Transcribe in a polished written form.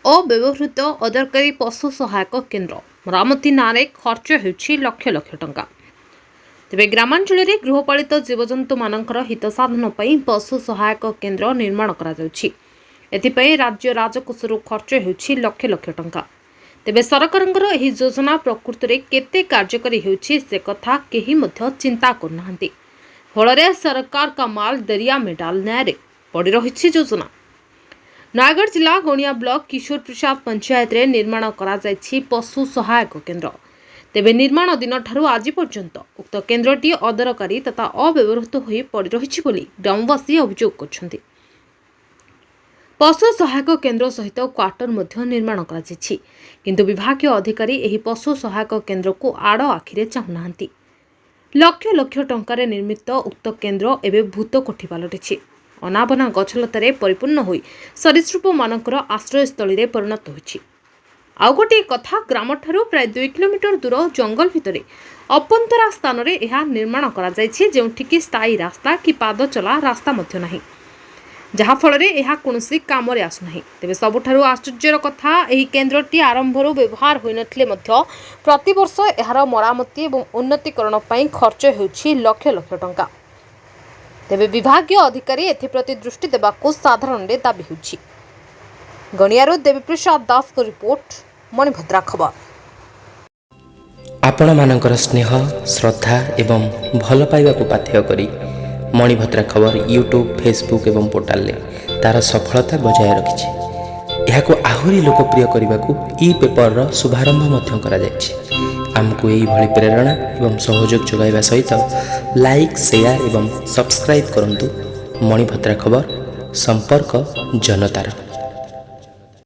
अव्यवहृत अदरकारी पशु सहायक केन्द्र मरामती नारे खर्च होउछि लक्ष लक्ष टंका। तेबे ग्रामांचल में गृहपालित जीवजंतु मानकर हित साधन पई पशु सहायक केन्द्र निर्माण करा जाउछि। एथिपई राज्य राजकोषर खर्च होउछि लक्ष लक्ष टंका। तेबे सरकारंकर एही योजना प्रकृति रे केते कार्यकारी होउछि से कथा केही मध्य चिंता करनाहंती। फलरे सरकार का माल दरिया में डालने रे पड़ी रहिछि योजना। नयागढ़ जिला गणिया ब्लॉक किशोर प्रसाद पंचायत रे निर्माण करा जायछि पशु सहायक केन्द्र। तेबे निर्माण दिन ठारू आज पर्यंत उक्त केन्द्रटी अदरकारी तथा अव्यवहृत होई पड़ी रहिछि बोली ग्रामवासी अभियोग करछन्ति। पशु सहायक केन्द्र सहित क्वार्टर मध्य निर्माण करा जायछि, किंतु विभागीय अधिकारी एही पशु सहायक केन्द्र को आड़ आखिरे चाहुनाहांती। लक्ष लक्ष टंकार निर्मित उक्त केन्द्र एबे भूत कोठी पलटिछि। अनाबना गछलतारे परिपूर्ण होई सरीसृप मानकर आश्रयस्थली रे परिणत होइछि। आउ गोटे कथा, ग्राम ठारू प्राय 2 किलोमीटर दूर जंगल भितरे अपंतरा स्थान रे एहा निर्माण करा जायछि, जेउठिकी स्थायी रास्ता कि पाद चला रास्ता मध्य नाही, जहा फलरे एहा कोनोसी काम रे आसु नाही। तेबे सबुठारू आश्चर्यर कथा, एही केन्द्रटी आरंभरू व्यवहार होई नथिले मध्य प्रति वर्ष एहार मरामती एवं उन्नतीकरण पई खर्च होउछि लक्ष लक्ष टंका। तेबे विभागीय अधिकारी एथिप्रति दृष्टि देबाकू साधारण रे दाबी होउछि। गणियारू देवीप्रसाद दास को रिपोर्ट, मणिभद्रा खबर। आपण मानकर स्नेह, श्रद्धा एवं भल पाइबा को पाथ्य करी मणिभद्रा खबर यूट्यूब, फेसबुक एवं पोर्टाल ले तार सफलता बजाय रखिछि। एहाको आहुरी लोकप्रिय करने को ई पेपर रो शुभारंभ मध्य करा जायछि। आमको यही भली प्रेरणा एवं सहयोग जोगाइबा सहित लाइक, शेयर एवं सब्सक्राइब करंतु। मणिभद्रा खबर, संपर्क जनतार।